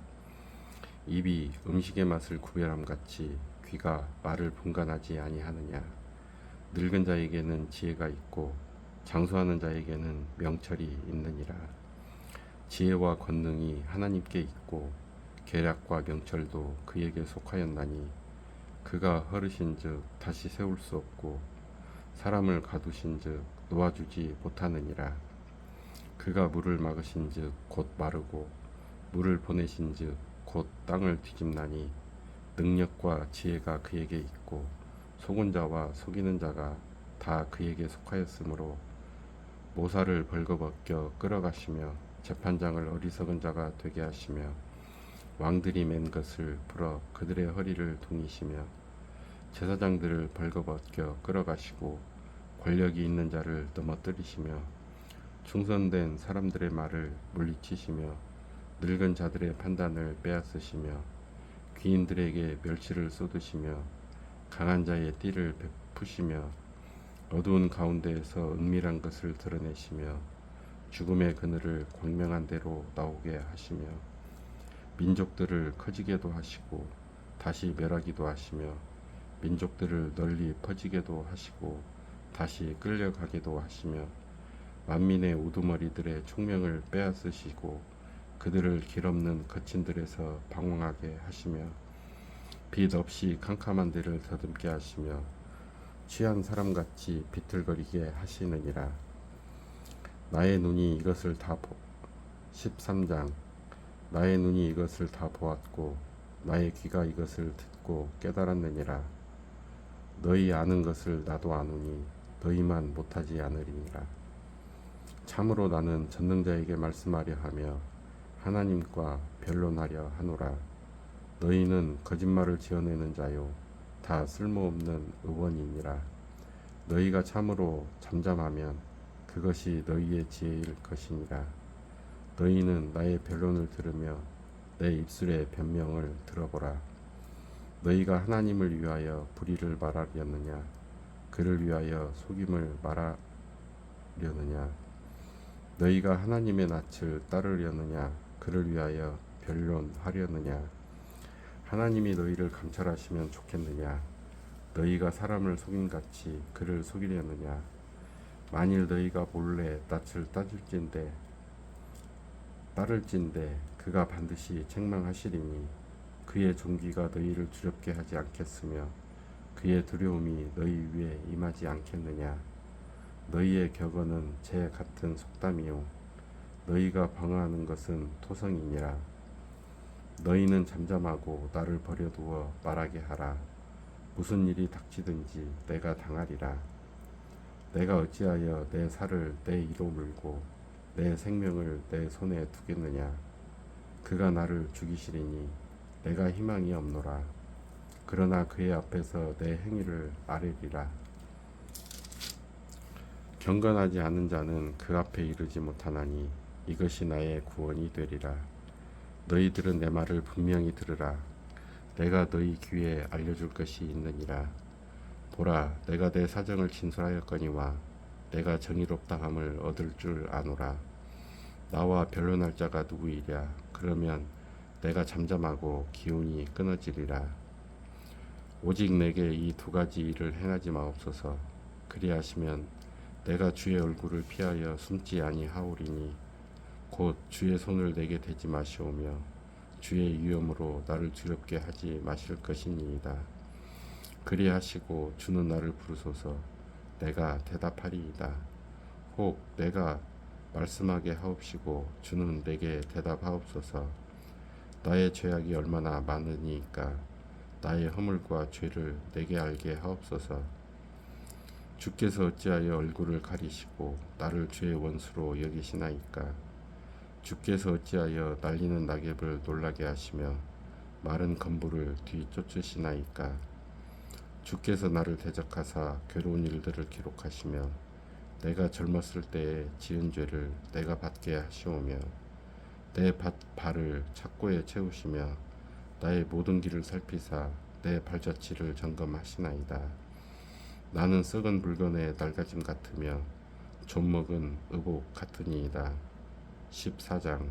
입이 음식의 맛을 구별함 같이 귀가 말을 분간하지 아니하느냐. 늙은 자에게는 지혜가 있고 장수하는 자에게는 명철이 있느니라. 지혜와 권능이 하나님께 있고 계략과 명철도 그에게 속하였나니 그가 허르신즉 다시 세울 수 없고 사람을 가두신즉 놓아주지 못하느니라. 그가 물을 막으신즉 곧 마르고 물을 보내신즉 곧 땅을 뒤집나니 능력과 지혜가 그에게 있고 속은 자와 속이는 자가 다 그에게 속하였으므로 모사를 벌거벗겨 끌어가시며 재판장을 어리석은 자가 되게 하시며 왕들이 맨 것을 풀어 그들의 허리를 동이시며 제사장들을 벌거벗겨 끌어가시고 권력이 있는 자를 넘어뜨리시며 충성된 사람들의 말을 물리치시며 늙은 자들의 판단을 빼앗으시며 귀인들에게 멸치를 쏟으시며 강한 자의 띠를 베푸시며 어두운 가운데에서 은밀한 것을 드러내시며 죽음의 그늘을 광명한 대로 나오게 하시며 민족들을 커지게도 하시고 다시 멸하기도 하시며 민족들을 널리 퍼지게도 하시고 다시 끌려가게도 하시며 만민의 우두머리들의 총명을 빼앗으시고 그들을 길없는 거친들에서 방황하게 하시며 빛 없이 캄캄한 데를 더듬게 하시며 취한 사람같이 비틀거리게 하시느니라. 나의 눈이 이것을 다 13장 나의 눈이 이것을 다 보았고 나의 귀가 이것을 듣고 깨달았느니라. 너희 아는 것을 나도 아노니 너희만 못하지 않으리니라. 참으로 나는 전능자에게 말씀하려 하며 하나님과 변론하려 하노라. 너희는 거짓말을 지어내는 자요 다 쓸모없는 의원이니라. 너희가 참으로 잠잠하면 그것이 너희의 지혜일 것이니라. 너희는 나의 변론을 들으며 내 입술의 변명을 들어보라. 너희가 하나님을 위하여 불의를 말하려느냐 그를 위하여 속임을 말하려느냐 너희가 하나님의 낯을 따르려느냐 그를 위하여 변론하려느냐 하나님이 너희를 감찰하시면 좋겠느냐 너희가 사람을 속임같이 그를 속이려느냐 만일 너희가 몰래 낯을 따를진대 그가 반드시 책망하시리니 그의 존귀가 너희를 두렵게 하지 않겠으며 그의 두려움이 너희 위에 임하지 않겠느냐 너희의 격언은 재 같은 속담이요 너희가 방어하는 것은 토성이니라. 너희는 잠잠하고 나를 버려두어 말하게 하라. 무슨 일이 닥치든지 내가 당하리라. 내가 어찌하여 내 살을 내 이로 물고 내 생명을 내 손에 두겠느냐. 그가 나를 죽이시리니 내가 희망이 없노라. 그러나 그의 앞에서 내 행위를 아뢰리라. 경건하지 않은 자는 그 앞에 이르지 못하나니 이것이 나의 구원이 되리라. 너희들은 내 말을 분명히 들으라. 내가 너희 귀에 알려줄 것이 있느니라. 보라, 내가 내 사정을 진술하였거니와 내가 정의롭다함을 얻을 줄 아노라. 나와 변론할 자가 누구이랴. 그러면 내가 잠잠하고 기운이 끊어지리라. 오직 내게 이 두 가지 일을 행하지 마옵소서. 그리하시면 내가 주의 얼굴을 피하여 숨지 아니하오리니 곧 주의 손을 내게 대지 마시오며 주의 위엄으로 나를 두렵게 하지 마실 것이니이다. 그리하시고 주는 나를 부르소서. 내가 대답하리이다. 혹 내가 말씀하게 하옵시고 주는 내게 대답하옵소서. 나의 죄악이 얼마나 많으니까 나의 허물과 죄를 내게 알게 하옵소서. 주께서 어찌하여 얼굴을 가리시고 나를 주의 원수로 여기시나이까. 주께서 어찌하여 날리는 낙엽을 놀라게 하시며 마른 건부를 뒤쫓으시나이까. 주께서 나를 대적하사 괴로운 일들을 기록하시며 내가 젊었을 때에 지은 죄를 내가 받게 하시오며 내 발을 착고에 채우시며 나의 모든 길을 살피사 내 발자취를 점검하시나이다. 나는 썩은 물건의 낡아짐 같으며 좀먹은 의복 같으니이다. 14장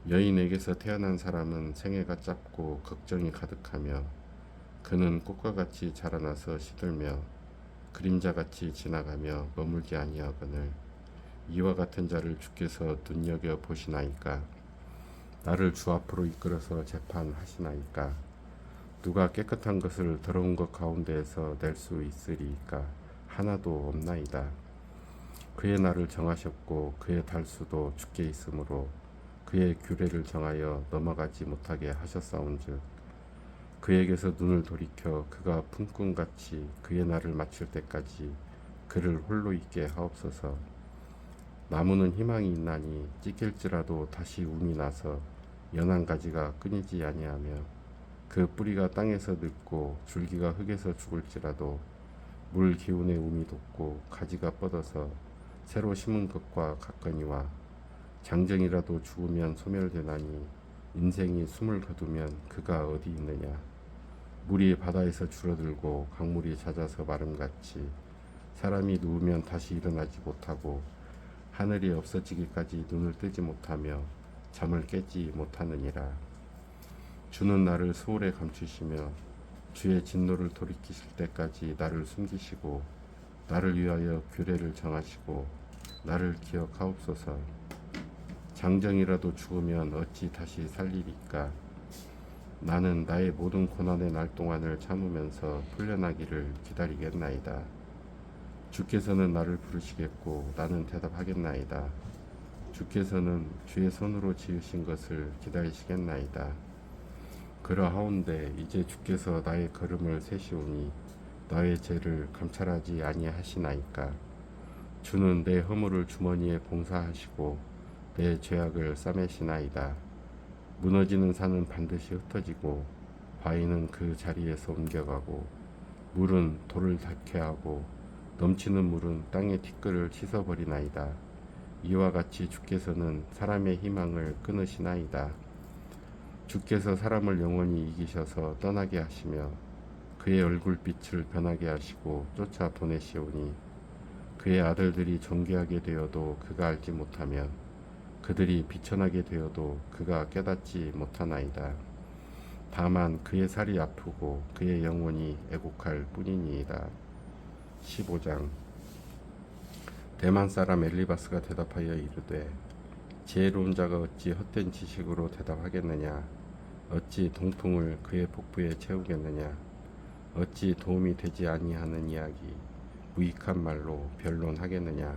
여인에게서 태어난 사람은 생애가 짧고 걱정이 가득하며 그는 꽃과 같이 자라나서 시들며 그림자같이 지나가며 머물지 아니하거늘 이와 같은 자를 주께서 눈여겨 보시나이까. 나를 주 앞으로 이끌어서 재판하시나이까. 누가 깨끗한 것을 더러운 것 가운데에서 낼 수 있으리이까. 하나도 없나이다. 그의 날을 정하셨고 그의 달수도 주께 있으므로 그의 규례를 정하여 넘어가지 못하게 하셨사온즉 그에게서 눈을 돌이켜 그가 품꾼같이 그의 날을 마칠 때까지 그를 홀로 있게 하옵소서. 나무는 희망이 있나니 찢길지라도 다시 움이 나서 연한 가지가 끊이지 아니하며 그 뿌리가 땅에서 늙고 줄기가 흙에서 죽을지라도 물 기운에 움이 돋고 가지가 뻗어서 새로 심은 것과 같거니와 장정이라도 죽으면 소멸되나니 인생이 숨을 거두면 그가 어디 있느냐. 물이 바다에서 줄어들고 강물이 잦아서 마름같이 사람이 누우면 다시 일어나지 못하고 하늘이 없어지기까지 눈을 뜨지 못하며 잠을 깨지 못하느니라. 주는 나를 수월에 감추시며 주의 진노를 돌이키실 때까지 나를 숨기시고 나를 위하여 규례를 정하시고 나를 기억하옵소서. 장정이라도 죽으면 어찌 다시 살리리까. 나는 나의 모든 고난의 날 동안을 참으면서 풀려나기를 기다리겠나이다. 주께서는 나를 부르시겠고 나는 대답하겠나이다. 주께서는 주의 손으로 지으신 것을 기다리시겠나이다. 그러하온데 이제 주께서 나의 걸음을 세시오니 나의 죄를 감찰하지 아니하시나이까. 주는 내 허물을 주머니에 봉사하시고 내 죄악을 싸매시나이다. 무너지는 산은 반드시 흩어지고 바위는 그 자리에서 옮겨가고 물은 돌을 닳게 하고 넘치는 물은 땅의 티끌을 씻어버리나이다. 이와 같이 주께서는 사람의 희망을 끊으시나이다. 주께서 사람을 영원히 이기셔서 떠나게 하시며 그의 얼굴빛을 변하게 하시고 쫓아 보내시오니 그의 아들들이 존귀하게 되어도 그가 알지 못하며 그들이 비천하게 되어도 그가 깨닫지 못하나이다. 다만 그의 살이 아프고 그의 영혼이 애곡할 뿐이니이다. 15장. 대만 사람 엘리바스가 대답하여 이르되 지혜로운 자가 어찌 헛된 지식으로 대답하겠느냐. 어찌 동풍을 그의 복부에 채우겠느냐. 어찌 도움이 되지 아니하는 이야기 무익한 말로 변론하겠느냐.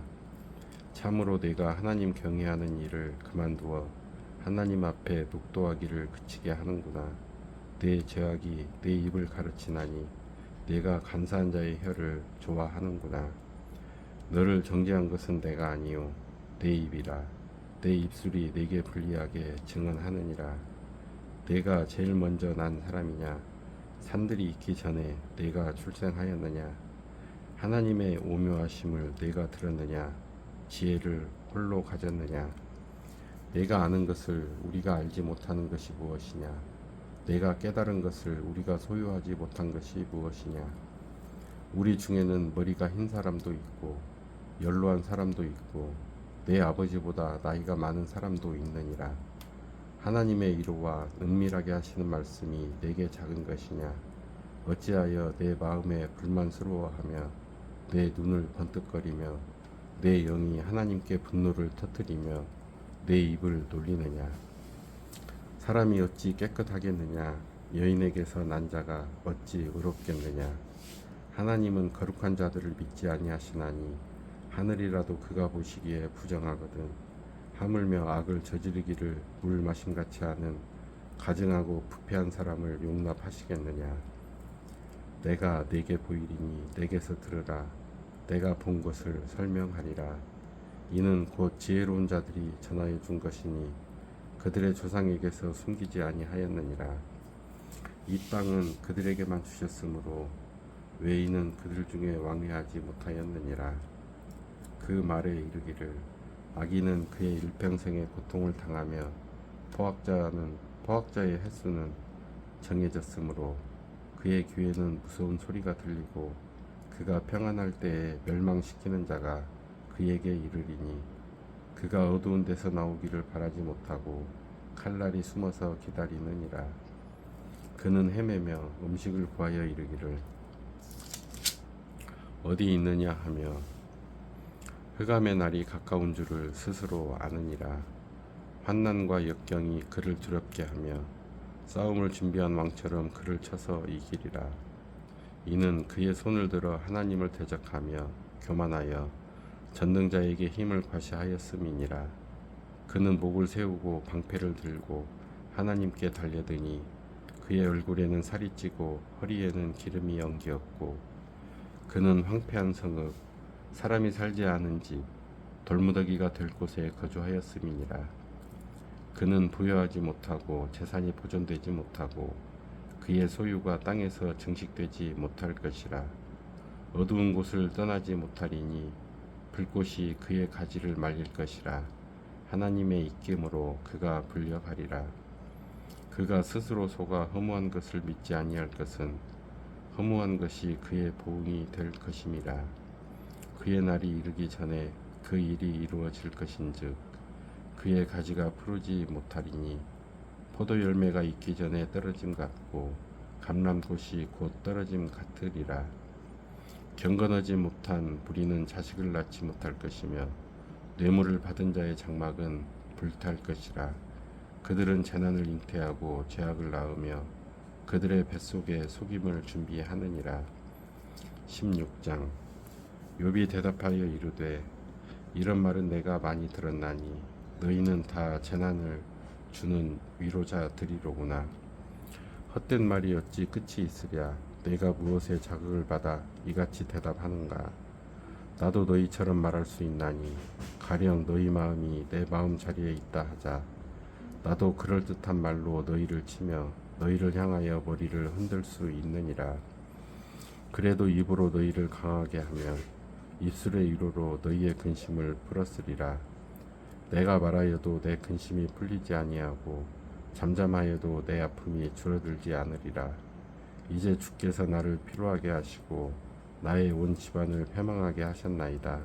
참으로 내가 하나님 경외하는 일을 그만두어 하나님 앞에 묵도하기를 그치게 하는구나. 내 죄악이 내 입을 가르치나니 내가 간사한 자의 혀를 좋아하는구나. 너를 정죄한 것은 내가 아니요 내 입이라. 내 입술이 내게 불리하게 증언하느니라. 내가 제일 먼저 난 사람이냐. 산들이 있기 전에 내가 출생하였느냐. 하나님의 오묘하심을 내가 들었느냐. 지혜를 홀로 가졌느냐. 내가 아는 것을 우리가 알지 못하는 것이 무엇이냐. 내가 깨달은 것을 우리가 소유하지 못한 것이 무엇이냐. 우리 중에는 머리가 흰 사람도 있고 연로한 사람도 있고 내 아버지보다 나이가 많은 사람도 있느니라. 하나님의 이로와 은밀하게 하시는 말씀이 내게 작은 것이냐. 어찌하여 내 마음에 불만스러워하며 내 눈을 번뜩거리며 내 영이 하나님께 분노를 터뜨리며 내 입을 놀리느냐. 사람이 어찌 깨끗하겠느냐. 여인에게서 난 자가 어찌 의롭겠느냐. 하나님은 거룩한 자들을 믿지 아니하시나니 하늘이라도 그가 보시기에 부정하거든. 하물며 악을 저지르기를 물 마심같이 하는 가증하고 부패한 사람을 용납하시겠느냐. 내가 내게 보이리니 내게서 들으라. 내가 본 것을 설명하리라. 이는 곧 지혜로운 자들이 전하여 준 것이니 그들의 조상에게서 숨기지 아니하였느니라. 이 땅은 그들에게만 주셨으므로 외인은 그들 중에 왕래하지 못하였느니라. 그 말에 이르기를 악인은 그의 일평생의 고통을 당하며 포학자의 횟수는 정해졌으므로 그의 귀에는 무서운 소리가 들리고 그가 평안할 때에 멸망시키는 자가 그에게 이르리니 그가 어두운 데서 나오기를 바라지 못하고 칼날이 숨어서 기다리느니라. 그는 헤매며 음식을 구하여 이르기를 어디 있느냐 하며 흑암의 날이 가까운 줄을 스스로 아느니라. 환난과 역경이 그를 두렵게 하며 싸움을 준비한 왕처럼 그를 쳐서 이기리라. 이는 그의 손을 들어 하나님을 대적하며 교만하여 전능자에게 힘을 과시하였음이니라. 그는 목을 세우고 방패를 들고 하나님께 달려드니 그의 얼굴에는 살이 찌고 허리에는 기름이 엉기었고 그는 황폐한 성읍 사람이 살지 않은 집 돌무더기가 될 곳에 거주하였음이니라. 그는 부여하지 못하고 재산이 보존되지 못하고 그의 소유가 땅에서 증식되지 못할 것이라. 어두운 곳을 떠나지 못하리니 불꽃이 그의 가지를 말릴 것이라. 하나님의 입김으로 그가 불려가리라. 그가 스스로 속아 허무한 것을 믿지 아니할 것은 허무한 것이 그의 보응이 될 것임이라. 그의 날이 이르기 전에 그 일이 이루어질 것인즉 그의 가지가 푸르지 못하리니 포도 열매가 익기 전에 떨어짐 같고 감람꽃이 곧 떨어짐 같으리라. 경건하지 못한 무리는 자식을 낳지 못할 것이며 뇌물을 받은 자의 장막은 불탈 것이라. 그들은 재난을 잉태하고 죄악을 낳으며 그들의 뱃속에 속임을 준비하느니라. 16장. 욥이 대답하여 이르되 이런 말은 내가 많이 들었나니 너희는 다 재난을 주는 위로자들이로구나. 헛된 말이 어찌 끝이 있으랴. 내가 무엇에 자극을 받아 이같이 대답하는가. 나도 너희처럼 말할 수 있나니 가령 너희 마음이 내 마음 자리에 있다 하자. 나도 그럴듯한 말로 너희를 치며 너희를 향하여 머리를 흔들 수 있느니라. 그래도 입으로 너희를 강하게 하며 입술의 위로로 너희의 근심을 풀었으리라. 내가 말하여도 내 근심이 풀리지 아니하고 잠잠하여도 내 아픔이 줄어들지 않으리라. 이제 주께서 나를 피로하게 하시고 나의 온 집안을 패망하게 하셨나이다.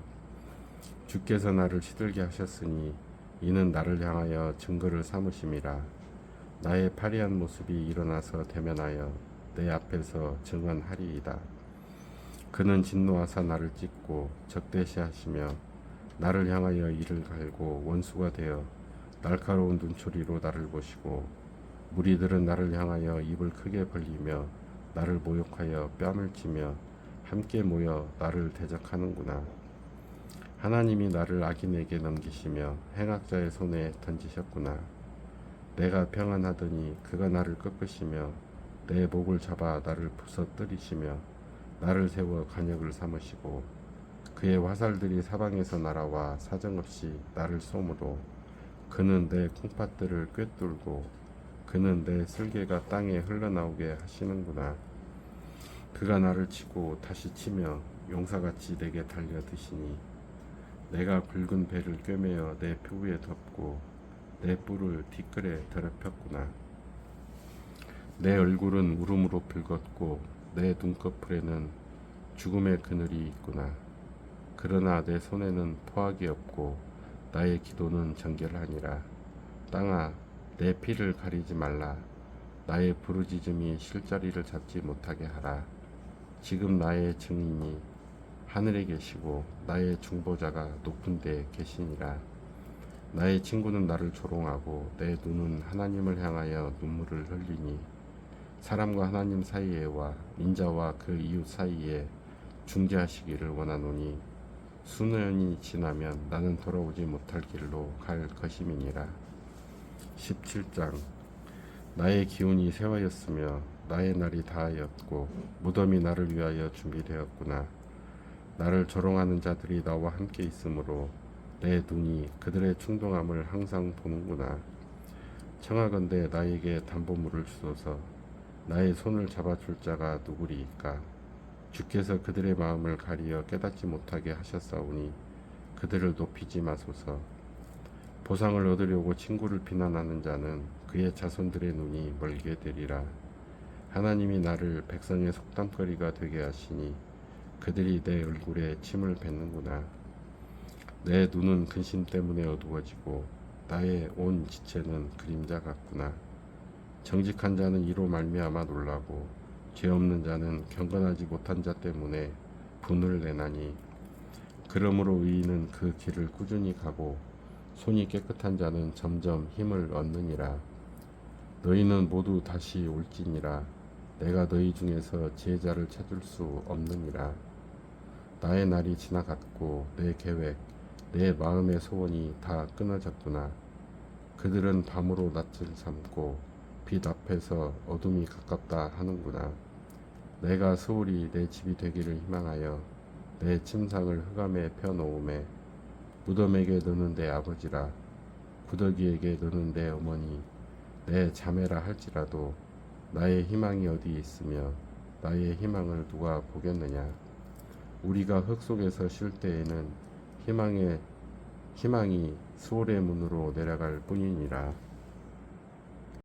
주께서 나를 시들게 하셨으니 이는 나를 향하여 증거를 삼으심이라. 나의 파리한 모습이 일어나서 대면하여 내 앞에서 증언하리이다. 그는 진노하사 나를 찢고 적대시하시며 나를 향하여 이를 갈고 원수가 되어 날카로운 눈초리로 나를 보시고 무리들은 나를 향하여 입을 크게 벌리며 나를 모욕하여 뺨을 치며 함께 모여 나를 대적하는구나. 하나님이 나를 악인에게 넘기시며 행악자의 손에 던지셨구나. 내가 평안하더니 그가 나를 꺾으시며 내 목을 잡아 나를 부서뜨리시며 나를 세워 간역을 삼으시고 그의 화살들이 사방에서 날아와 사정없이 나를 쏘므로 그는 내 콩팥들을 꿰뚫고 그는 내 슬개가 땅에 흘러나오게 하시는구나. 그가 나를 치고 다시 치며 용사같이 내게 달려드시니 내가 굵은 배를 꿰매어 내 표부에 덮고 내 뿔을 뒷글에 더럽혔구나. 내 얼굴은 울음으로 붉었고 내 눈꺼풀에는 죽음의 그늘이 있구나. 그러나 내 손에는 포악이 없고 나의 기도는 정결하니라. 땅아, 내 피를 가리지 말라. 나의 부르짖음이 실자리를 잡지 못하게 하라. 지금 나의 증인이 하늘에 계시고 나의 중보자가 높은 데 계시니라. 나의 친구는 나를 조롱하고 내 눈은 하나님을 향하여 눈물을 흘리니 사람과 하나님 사이에와 인자와 그 이웃 사이에 중재하시기를 원하노니 수년이 지나면 나는 돌아오지 못할 길로 갈 것임이니라. 17장. 나의 기운이 세화였으며 나의 날이 다하였고 무덤이 나를 위하여 준비되었구나. 나를 조롱하는 자들이 나와 함께 있으므로 내 눈이 그들의 충동함을 항상 보는구나. 청하건대 나에게 담보물을 주소서. 나의 손을 잡아줄 자가 누구리이까. 주께서 그들의 마음을 가리어 깨닫지 못하게 하셨사오니 그들을 높이지 마소서. 보상을 얻으려고 친구를 비난하는 자는 그의 자손들의 눈이 멀게 되리라. 하나님이 나를 백성의 속담거리가 되게 하시니 그들이 내 얼굴에 침을 뱉는구나. 내 눈은 근심 때문에 어두워지고 나의 온 지체는 그림자 같구나. 정직한 자는 이로 말미암아 놀라고 죄 없는 자는 경건하지 못한 자 때문에 분을 내나니 그러므로 의인은 그 길을 꾸준히 가고 손이 깨끗한 자는 점점 힘을 얻느니라. 너희는 모두 다시 올지니라. 내가 너희 중에서 지혜자를 찾을 수 없느니라. 나의 날이 지나갔고 내 계획, 내 마음의 소원이 다 끊어졌구나. 그들은 밤으로 낯을 삼고 빛 앞에서 어둠이 가깝다 하는구나. 내가 소홀히 내 집이 되기를 희망하여 내 침상을 흑암에 펴놓음에 무덤에게 너는 내 아버지라 구더기에게 너는 내 어머니 내 자매라 할지라도 나의 희망이 어디 있으며 나의 희망을 누가 보겠느냐. 우리가 흙 속에서 쉴 때에는 희망이 수월의 문으로 내려갈 뿐이니라.